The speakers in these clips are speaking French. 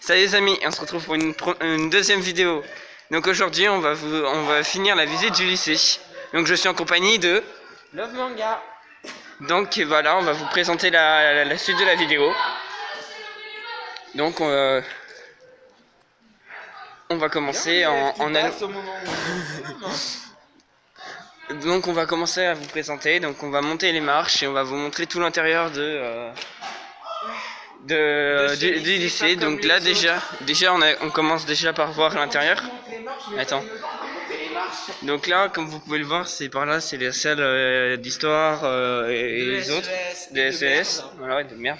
Salut les amis, on se retrouve pour une deuxième vidéo. Donc aujourd'hui on va finir la visite du lycée. Donc je suis en compagnie de Love Manga. Donc voilà, on va vous présenter la suite de la vidéo. Donc on va commencer Donc on va commencer à vous présenter. Donc on va monter les marches et on va vous montrer tout l'intérieur du lycée. Donc là déjà on commence déjà par voir l'intérieur. Attends. Donc là, comme vous pouvez le voir, c'est par là, c'est les salles d'histoire et les autres, des SES, voilà, de merde.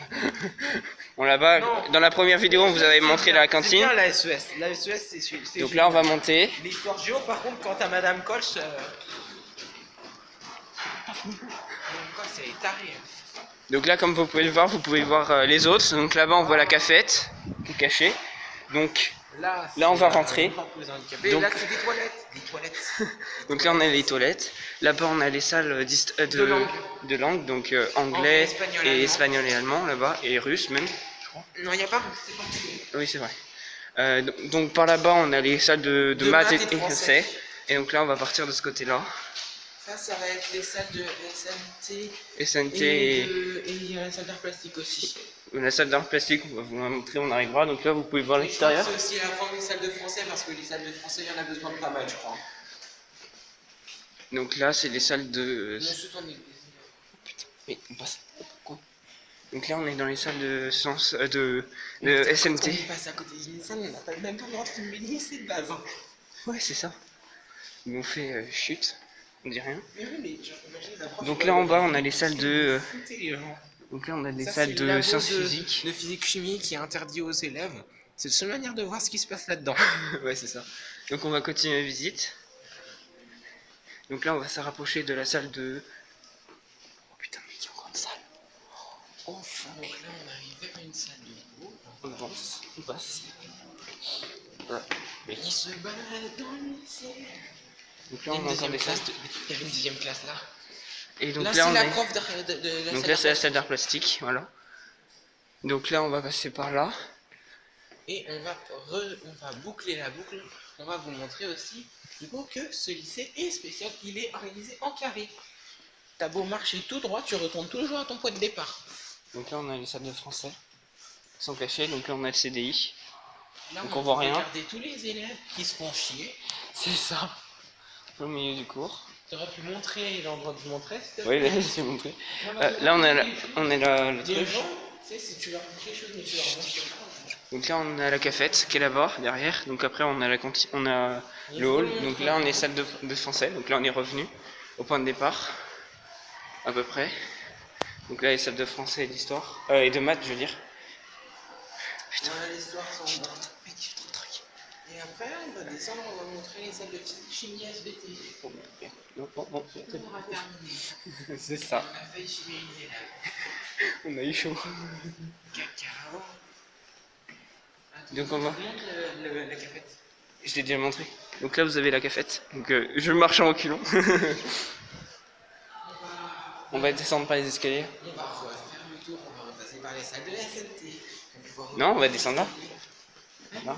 Bon là-bas, dans la première vidéo, on vous avait montré la cantine. C'est bien la SES. La SES, c'est Donc là, on va monter. L'histoire géo, par contre, quand t'as Madame Colch, c'est taré. Donc là, comme vous pouvez le voir, vous pouvez voir les autres. Donc là-bas, on voit la cafette, qui est cachée. Donc là on va rentrer. Donc là, c'est des toilettes. Des toilettes. Donc là, on a les toilettes. Là-bas, on a les salles de langue, donc anglais, et espagnol et allemand, là-bas, et russe même. Non, il n'y a pas. Oui, c'est vrai. Donc par là-bas, on a les salles de maths et de français. Et donc là, on va partir de ce côté-là. Ça va être les salles de SNT. SNT et il y a la salle d'art plastique aussi. La salle d'art plastique, on va vous la montrer, on arrivera. Donc là, vous pouvez voir l'extérieur. C'est aussi la forme des salles de français parce que les salles de français, il y en a besoin de pas mal, je crois. Donc là, c'est les salles de... Putain, oui, on passe. Donc là, on est dans les salles de sciences de SMT. On passe à côté d'une salle, on n'a pas même pas le droit de filmer le lycée de base. Ouais, c'est ça. Ils m'ont fait chute, on dit rien. Mais oui, mais j'imagine la prof. Donc là, en bas, on a les salles de... Donc là, on a des salles de sciences physiques. De physique-chimie qui est interdit aux élèves. C'est la seule manière de voir ce qui se passe là-dedans. Ouais, c'est ça. Donc on va continuer la visite. Donc là, on va se rapprocher de la salle de... Oh putain, mais il y a encore une salle. Enfin, donc là, on arrive vers une salle de cours. On avance, on passe. Voilà. On se balade dans le lycée. Donc là, on a encore des salles. Il y avait une deuxième classe là. Et donc là, c'est on la est... prof de la Donc là, c'est la salle d'art plastique, voilà. Donc là, on va passer par là. Et on va boucler la boucle. On va vous montrer aussi du coup que ce lycée est spécial. Il est organisé en carré. T'as beau marcher tout droit, tu retournes toujours à ton point de départ. Donc là, on a les salles de français qui sont cachées. Donc là, on a le CDI. Là, donc on voit rien. Regardez tous les élèves qui se font chier. C'est ça. Au milieu du cours. T'aurais pu montrer l'endroit que je montrais, s'il te Oui, plaît. là, je t'ai montré. Là, on est là, le truc. Les gens, tu sais, si tu leur dis quelque chose, mais tu leur montres. Donc là, on a la cafette qui est là-bas, derrière. Donc après, on a la cantine, on a le hall. Donc là, on est salle de français. Donc là, on est revenu au point de départ, à peu près. Donc là, les salles de français et d'histoire, et de maths, je veux dire. Putain, l'histoire sont dans. Et après, on va descendre, on va montrer les salles de physique, chimie, SVT. Bon. On aura terminé. C'est ça. On a failli chimer une élève. On a eu chaud. Cacao. Donc on va... montre la cafette. Je t'ai déjà montré. Donc là, vous avez la cafette. Donc je marche en reculant. On va descendre par les escaliers. On va refaire le tour, on va repasser par les salles de SNT. Non, on va descendre là. Là.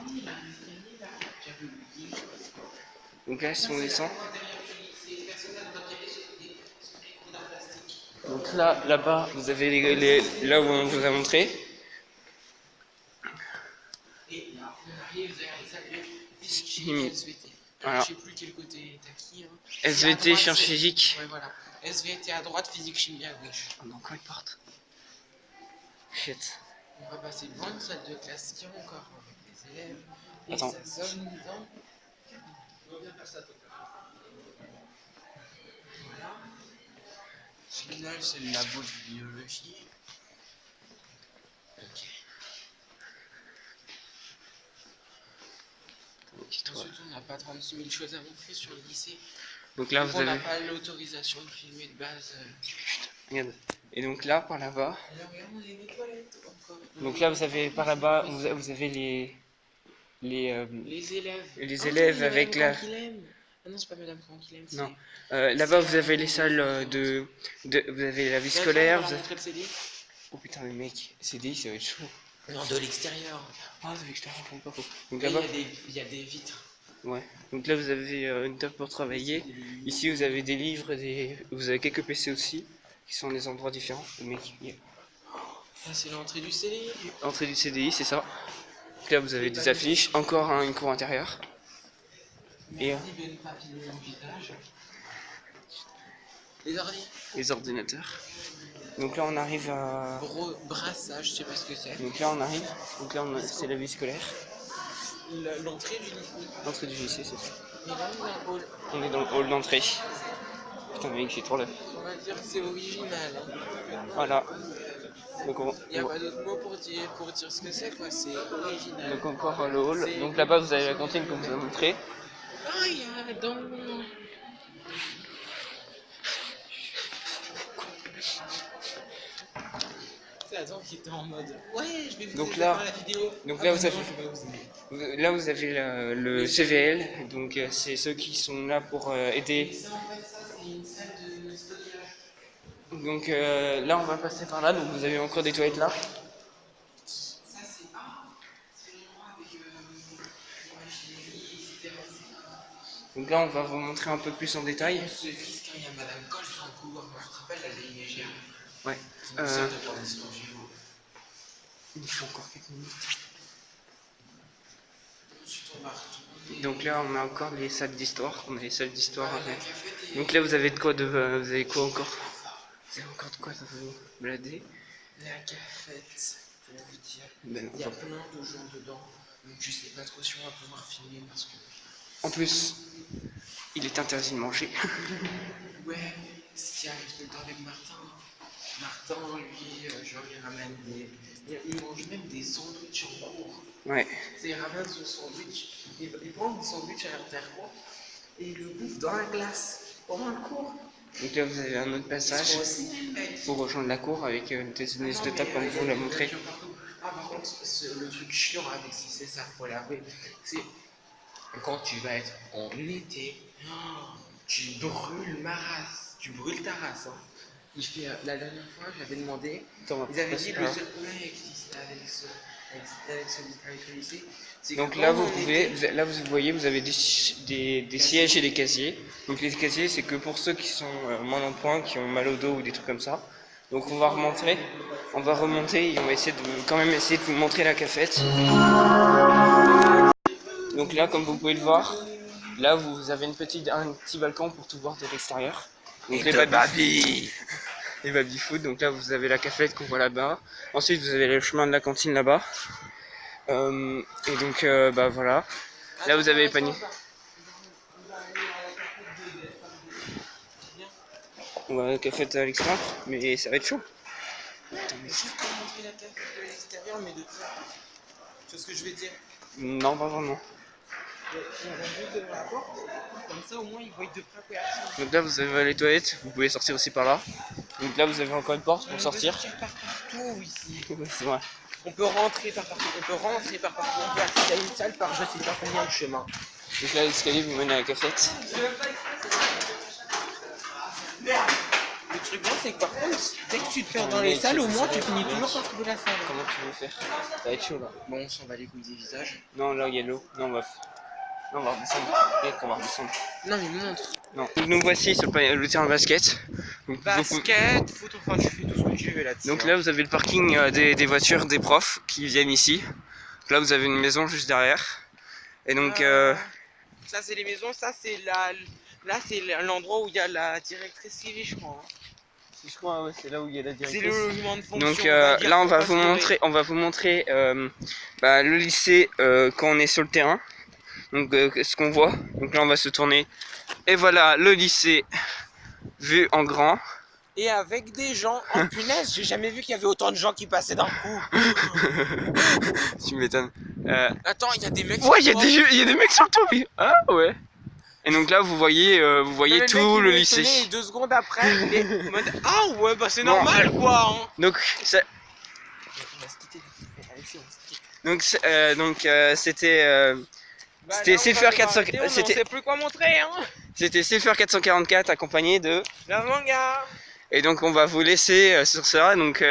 Donc là, si on descend. Donc là, là-bas, vous avez là où on vous a montré. Et là, on arrive vers les salles de physique, chimie, SVT. Voilà. Je sais plus quel côté est acquis. Hein. SVT, sciences physiques. Ouais, voilà. SVT à droite, physique, chimie à gauche. On a encore une porte. Shit. On va passer devant une salle de classe qui est encore avec les élèves. Et Attends. ça sonne dans... Voilà. Final, c'est le labo de biologie. Ok. Ensuite, on n'a pas 36 000 choses à montrer sur le lycée. Donc là, donc vous on n'a avez... pas l'autorisation de filmer de base. Chut, regarde. Et donc là, par là-bas... Alors, regarde, on a des toilettes encore. Donc là, vous avez par là-bas, vous avez les élèves avec la... Ah non, c'est pas Madame Franquilem. Non. Là-bas, vous avez les salles vous avez la vie scolaire. Vous avez... Oh putain, mais mec, CDI, ça va être chaud. Non, de l'extérieur. Ah, de l'extérieur, pas faux. Donc Là, là-bas, il y a des vitres. ouais. Donc là, vous avez une table pour travailler. Ici, vous avez des livres, vous avez quelques PC aussi, qui sont des endroits différents. Le mec, Ça, c'est l'entrée du CDI. entrée du CDI, c'est ça. Donc là, vous avez des affiches, encore une cour intérieure. Et les ordinateurs. Donc là, on arrive à. Gros brassage, je sais pas ce que c'est. Donc là, on arrive. Donc là, c'est la vie scolaire. L'entrée du lycée. L'entrée du lycée, c'est ça. Et là, on a un hall. On est dans le hall d'entrée. Putain, mec, j'ai trop là. On va dire que c'est original. Voilà. Donc Il n'y a pas d'autre mot pour dire ce que c'est, quoi. C'est original. donc encore le hall. Donc là-bas, vous avez la cantine comme je vous ai montré. Ah, il y a dans. C'est Adam qui était en mode. Ouais, je vais vous Donc aider là- à faire la vidéo. donc Ah, là, bah vous non, avez- je vais pas vous aider. Là, vous avez le CVL. Donc c'est ceux qui sont là pour aider. Et ça, en fait, ça, c'est une salle de stockage. Donc là, on va passer par là. Donc vous avez encore des toilettes là. Ça, c'est l'endroit avec l'imaginerie, etc. Donc là, on va vous montrer un peu plus en détail. On se vise quand il y a Madame Colle dans le couloir. Moi, je te rappelle, elle est légère. Ouais. C'est une sorte de cours d'histoire géo. Il faut encore quelques minutes. Ensuite, on va retourner. Donc là, on a encore les salles d'histoire. On a les salles d'histoire. La cafette et Donc là, vous avez de quoi vous avez quoi encore? Vous avez encore de quoi vous blader? la cafette, pour vous dire. Ben, Il y a plein de gens dedans. Donc, je sais pas trop si on va pouvoir filmer parce que. en plus, il est interdit de manger. Ouais, ce qui arrive tout le temps avec Martin. Martin, lui, genre, il ramène des. Il mange même des sandwichs en cours. Ouais. C'est, il ramène son sandwich, il prend le sandwich à l'intercours et il le bouffe dans la glace pendant le cours. Donc là, vous avez un autre Ils passage sont aussi les mecs. pour rejoindre la cour avec une tennis de table comme vous l'a montré. Ah, par contre, le truc chiant avec c'est ça, faut l'avouer, c'est quand tu vas être en été, tu brûles ma race, tu brûles ta race. Hein. Il fait, la dernière fois, j'avais demandé, Attends, ils avaient dit là. le seul problème avec le lycée, c'est que Donc quand là, vous on pouvez, était- là vous voyez, vous avez des sièges et des casiers. Donc les casiers, c'est que pour ceux qui sont moins en point, qui ont mal au dos ou des trucs comme ça. Donc on va remonter et on va essayer de quand même essayer de vous montrer la cafette. Donc là, comme vous pouvez le voir, là vous avez un petit balcon pour tout voir de l'extérieur. Donc les baby food. Donc là vous avez la cafette qu'on voit là-bas. Ensuite vous avez le chemin de la cantine là-bas. Et donc bah voilà. Là vous avez les paniers. On va à la cafette à l'extérieur, mais ça va être chaud. Juste pour montrer la cafette de l'extérieur, mais de près. Tu vois ce que je veux dire? Non, pas vraiment. On va juste devant la porte, comme ça au moins ils voient de près quoi. Donc là vous avez les toilettes, vous pouvez sortir aussi par là. Donc là vous avez encore une porte pour sortir. On peut sortir par partout ici. C'est vrai. On peut rentrer par partout, on peut rentrer par partout, on peut accéder à une salle par je sais pas combien de chemins. Donc là l'escalier vous mène à la cafette. Le truc bon c'est que par contre, dès que tu te perds dans les salles, au moins tu finis toujours par trouver la salle. Comment tu veux faire? Ça va être chaud là. Bon, on s'en bat les couilles des visages. Non, là il y a l'eau. Non, on va redescendre. Regarde qu'on va redescendre. Non mais montre. Non. Donc nous voici sur le terrain de basket. Donc, Basket, foot, enfin tu fais tout ce que tu veux là-dessus. donc là vous avez le parking des voitures des profs qui viennent ici. Donc là vous avez une maison juste derrière. Et donc ça c'est les maisons, ça c'est là c'est l'endroit où il y a la directrice civique je crois. Hein. je crois ouais, c'est là où il y a la C'est directrice. le logement de fonction. Donc va dire, là on pour va pas vous se montrer, le lycée quand on est sur le terrain. Donc ce qu'on voit. Donc là on va se tourner. Et voilà le lycée vu en grand. Et avec des gens, oh punaise, j'ai jamais vu qu'il y avait autant de gens qui passaient d'un coup. Tu m'étonnes. Attends, il y a des mecs. Ouais, il y a des mecs sur le toit, oui. Ah ouais. Et donc là vous voyez tout le lycée. Et 2 secondes après, il est en mode, ah ouais bah c'est Bon, normal quoi. Hein. Donc ça, On va se quitter. Alexis, on va se quitter. c'était Bah, c'était là, on CFR va 400 arrêter, on c'était sait plus quoi montrer hein. c'était CFR 444 accompagné de La manga. Et donc on va vous laisser sur ça. Donc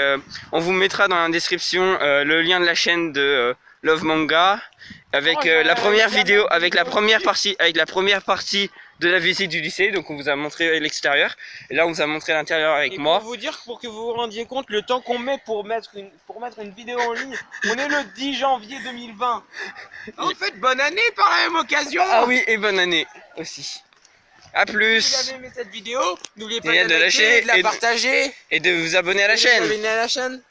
on vous mettra dans la description le lien de la chaîne de Love Manga avec la première vidéo, avec la première partie de la visite du lycée. Donc on vous a montré l'extérieur. Et là on vous a montré l'intérieur avec Et moi. pour vous dire, pour que vous vous rendiez compte le temps qu'on met pour mettre une vidéo en ligne, on est le 10 janvier 2020. En fait, bonne année par la même occasion. Ah oui, et bonne année aussi. A Si vous plus. avez aimé cette vidéo, n'oubliez pas Et de de la lâcher liker, de la et de- partager, Et de vous abonner à la et de chaîne. vous abonner à la chaîne.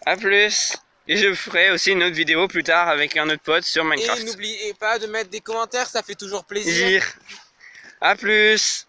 A plus. Et je ferai aussi une autre vidéo plus tard avec un autre pote sur Et Minecraft. n'oubliez pas de mettre des commentaires, ça fait toujours plaisir. A plus.